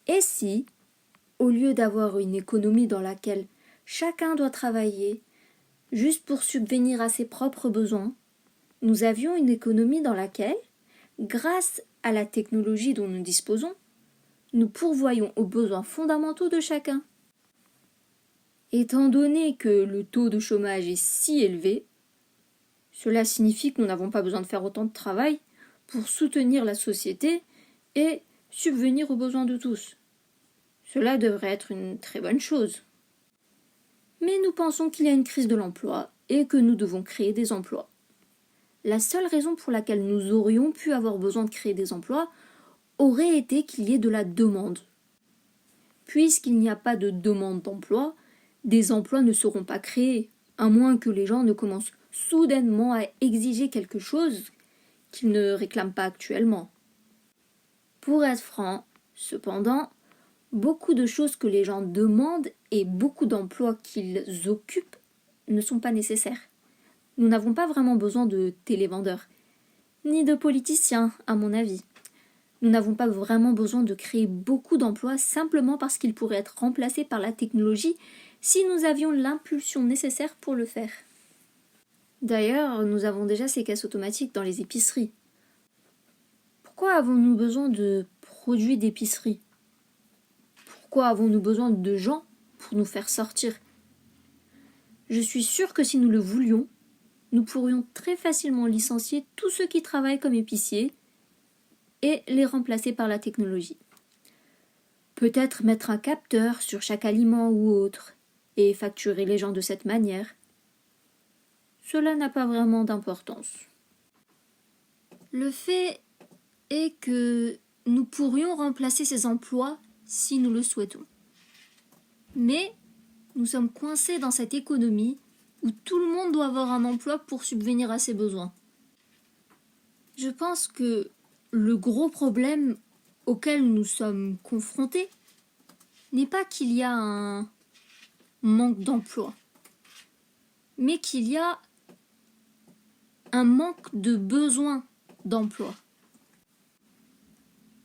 Et si, au lieu d'avoir une économie dans laquelle chacun doit travailler juste pour subvenir à ses propres besoins, nous avions une économie dans laquelle, grâce à la technologie dont nous disposons, nous pourvoyons aux besoins fondamentaux de chacun. Étant donné que le taux de chômage est si élevé, cela signifie que nous n'avons pas besoin de faire autant de travail pour soutenir la société et subvenir aux besoins de tous. Cela devrait être une très bonne chose. Mais nous pensons qu'il y a une crise de l'emploi et que nous devons créer des emplois. La seule raison pour laquelle nous aurions pu avoir besoin de créer des emplois aurait été qu'il y ait de la demande. Puisqu'il n'y a pas de demande d'emploi, des emplois ne seront pas créés, à moins que les gens ne commencent soudainement à exiger quelque chose qu'ils ne réclament pas actuellement. Pour être franc, cependant, beaucoup de choses que les gens demandent et beaucoup d'emplois qu'ils occupent ne sont pas nécessaires. Nous n'avons pas vraiment besoin de télévendeurs, ni de politiciens, à mon avis. Nous n'avons pas vraiment besoin de créer beaucoup d'emplois simplement parce qu'ils pourraient être remplacés par la technologie si nous avions l'impulsion nécessaire pour le faire. D'ailleurs, nous avons déjà ces caisses automatiques dans les épiceries. Pourquoi avons-nous besoin de produits d'épicerie ? Pourquoi avons-nous besoin de gens pour nous faire sortir ? Je suis sûre que si nous le voulions, nous pourrions très facilement licencier tous ceux qui travaillent comme épiciers et les remplacer par la technologie. Peut-être mettre un capteur sur chaque aliment ou autre et facturer les gens de cette manière. Cela n'a pas vraiment d'importance. Le fait est que nous pourrions remplacer ces emplois si nous le souhaitons. Mais nous sommes coincés dans cette économie où tout le monde doit avoir un emploi pour subvenir à ses besoins. Je pense que le gros problème auquel nous sommes confrontés n'est pas qu'il y a un manque d'emploi, mais qu'il y a un manque de besoin d'emploi.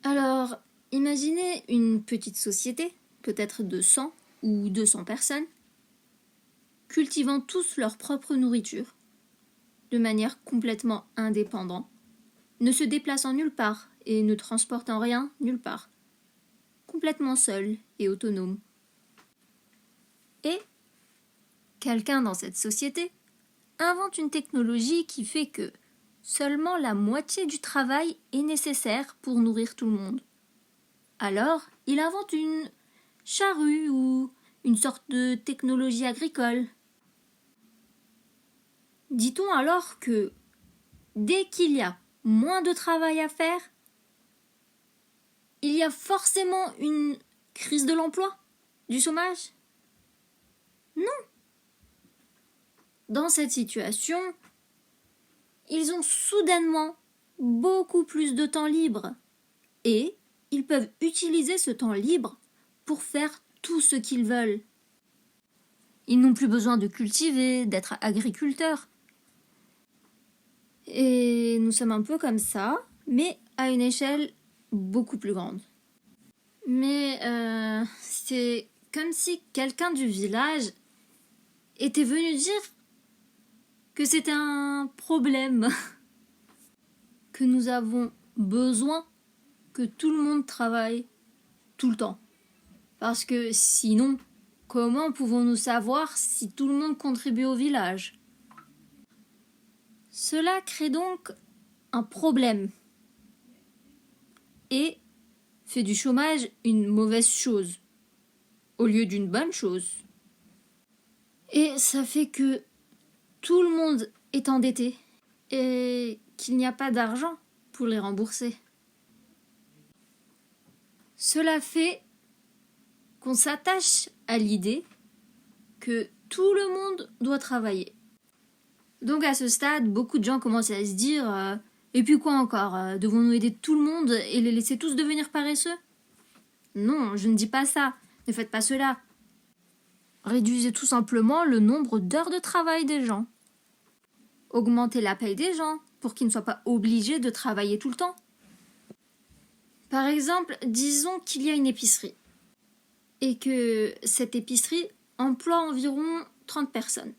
Alors, imaginez une petite société, peut-être de 100 ou 200 personnes, cultivant tous leur propre nourriture, de manière complètement indépendante, ne se déplaçant nulle part et ne transportant rien nulle part, complètement seul et autonome. Et quelqu'un dans cette société invente une technologie qui fait que seulement la moitié du travail est nécessaire pour nourrir tout le monde. Alors, il invente une charrue ou une sorte de technologie agricole. Dit-on alors que dès qu'il y a moins de travail à faire, il y a forcément une crise de l'emploi, du chômage ? Non. Dans cette situation, ils ont soudainement beaucoup plus de temps libre et ils peuvent utiliser ce temps libre pour faire tout ce qu'ils veulent. Ils n'ont plus besoin de cultiver, d'être agriculteurs. Et nous sommes un peu comme ça, mais à une échelle beaucoup plus grande. Mais c'est comme si quelqu'un du village était venu dire que c'était un problème, que nous avons besoin que tout le monde travaille tout le temps. Parce que sinon, comment pouvons-nous savoir si tout le monde contribue au village ? Cela crée donc un problème et fait du chômage une mauvaise chose au lieu d'une bonne chose. Et ça fait que tout le monde est endetté et qu'il n'y a pas d'argent pour les rembourser. Cela fait qu'on s'attache à l'idée que tout le monde doit travailler. Donc à ce stade, beaucoup de gens commencent à se dire et puis quoi encore, devons-nous aider tout le monde et les laisser tous devenir paresseux ? Non, je ne dis pas ça. Ne faites pas cela. Réduisez tout simplement le nombre d'heures de travail des gens. Augmentez la paye des gens pour qu'ils ne soient pas obligés de travailler tout le temps. Par exemple, disons qu'il y a une épicerie et que cette épicerie emploie environ 30 personnes.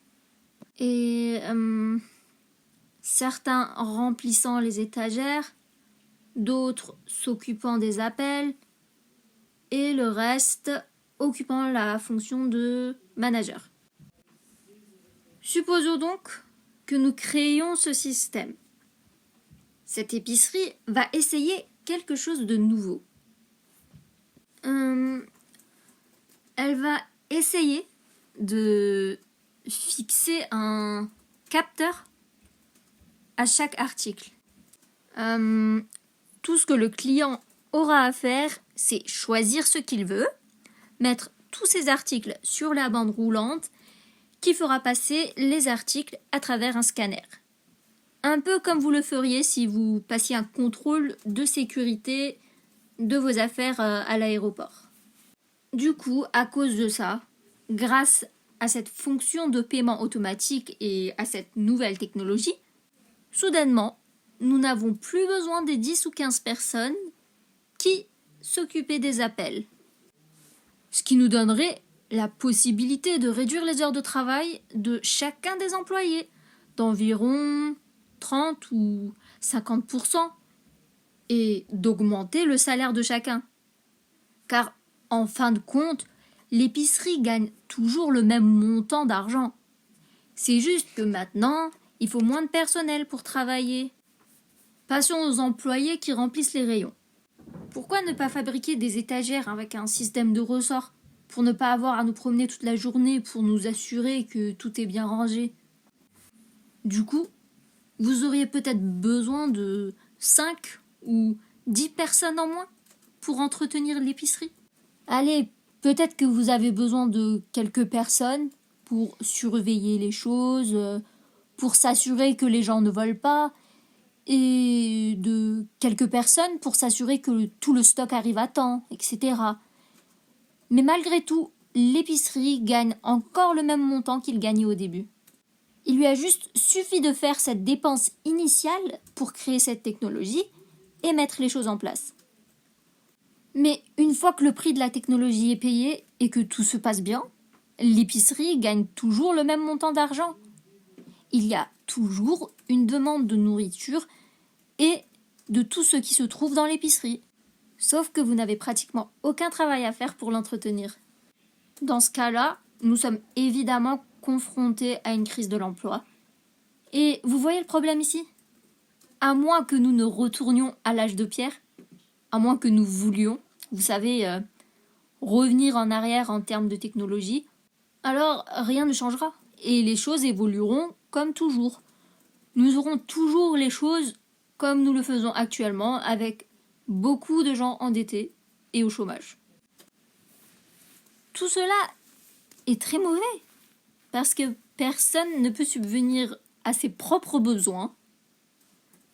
Et certains remplissant les étagères, d'autres s'occupant des appels et le reste occupant la fonction de manager. Supposons donc que nous créions ce système. Cette épicerie va essayer quelque chose de nouveau. Elle va essayer de fixer un capteur à chaque article. Tout ce que le client aura à faire, c'est choisir ce qu'il veut, mettre tous ses articles sur la bande roulante qui fera passer les articles à travers un scanner. Un peu comme vous le feriez si vous passiez un contrôle de sécurité de vos affaires à l'aéroport. Du coup, à cause de ça, grâce à cette fonction de paiement automatique et à cette nouvelle technologie, soudainement, nous n'avons plus besoin des 10 ou 15 personnes qui s'occupaient des appels. Ce qui nous donnerait la possibilité de réduire les heures de travail de chacun des employés d'environ 30 ou 50% et d'augmenter le salaire de chacun. Car en fin de compte, l'épicerie gagne toujours le même montant d'argent. C'est juste que maintenant, il faut moins de personnel pour travailler. Passons aux employés qui remplissent les rayons. Pourquoi ne pas fabriquer des étagères avec un système de ressort pour ne pas avoir à nous promener toute la journée pour nous assurer que tout est bien rangé? Du coup, vous auriez peut-être besoin de 5 ou 10 personnes en moins pour entretenir l'épicerie. Allez, peut-être que vous avez besoin de quelques personnes pour surveiller les choses, pour s'assurer que les gens ne volent pas, et de quelques personnes pour s'assurer que tout le stock arrive à temps, etc. Mais malgré tout, l'épicerie gagne encore le même montant qu'il gagnait au début. Il lui a juste suffi de faire cette dépense initiale pour créer cette technologie et mettre les choses en place. Mais une fois que le prix de la technologie est payé et que tout se passe bien, l'épicerie gagne toujours le même montant d'argent. Il y a toujours une demande de nourriture et de tout ce qui se trouve dans l'épicerie. Sauf que vous n'avez pratiquement aucun travail à faire pour l'entretenir. Dans ce cas-là, nous sommes évidemment confrontés à une crise de l'emploi. Et vous voyez le problème ici ? À moins que nous ne retournions à l'âge de pierre, à moins que nous voulions, vous savez, revenir en arrière en termes de technologie, alors rien ne changera et les choses évolueront comme toujours. Nous aurons toujours les choses comme nous le faisons actuellement avec beaucoup de gens endettés et au chômage. Tout cela est très mauvais parce que personne ne peut subvenir à ses propres besoins,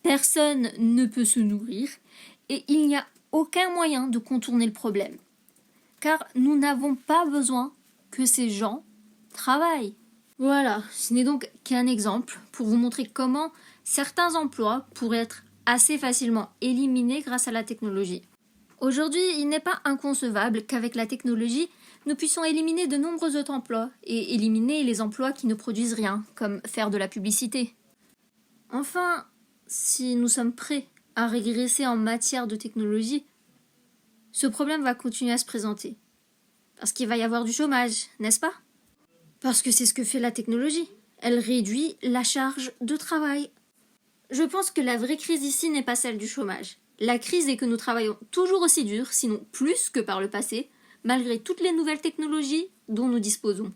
personne ne peut se nourrir et il n'y a aucun moyen de contourner le problème. Car nous n'avons pas besoin que ces gens travaillent. Voilà, ce n'est donc qu'un exemple pour vous montrer comment certains emplois pourraient être assez facilement éliminés grâce à la technologie. Aujourd'hui, il n'est pas inconcevable qu'avec la technologie, nous puissions éliminer de nombreux autres emplois et éliminer les emplois qui ne produisent rien, comme faire de la publicité. Enfin, si nous sommes prêts à régresser en matière de technologie, ce problème va continuer à se présenter. Parce qu'il va y avoir du chômage, n'est-ce pas ? Parce que c'est ce que fait la technologie. Elle réduit la charge de travail. Je pense que la vraie crise ici n'est pas celle du chômage. La crise est que nous travaillons toujours aussi dur, sinon plus que par le passé, malgré toutes les nouvelles technologies dont nous disposons.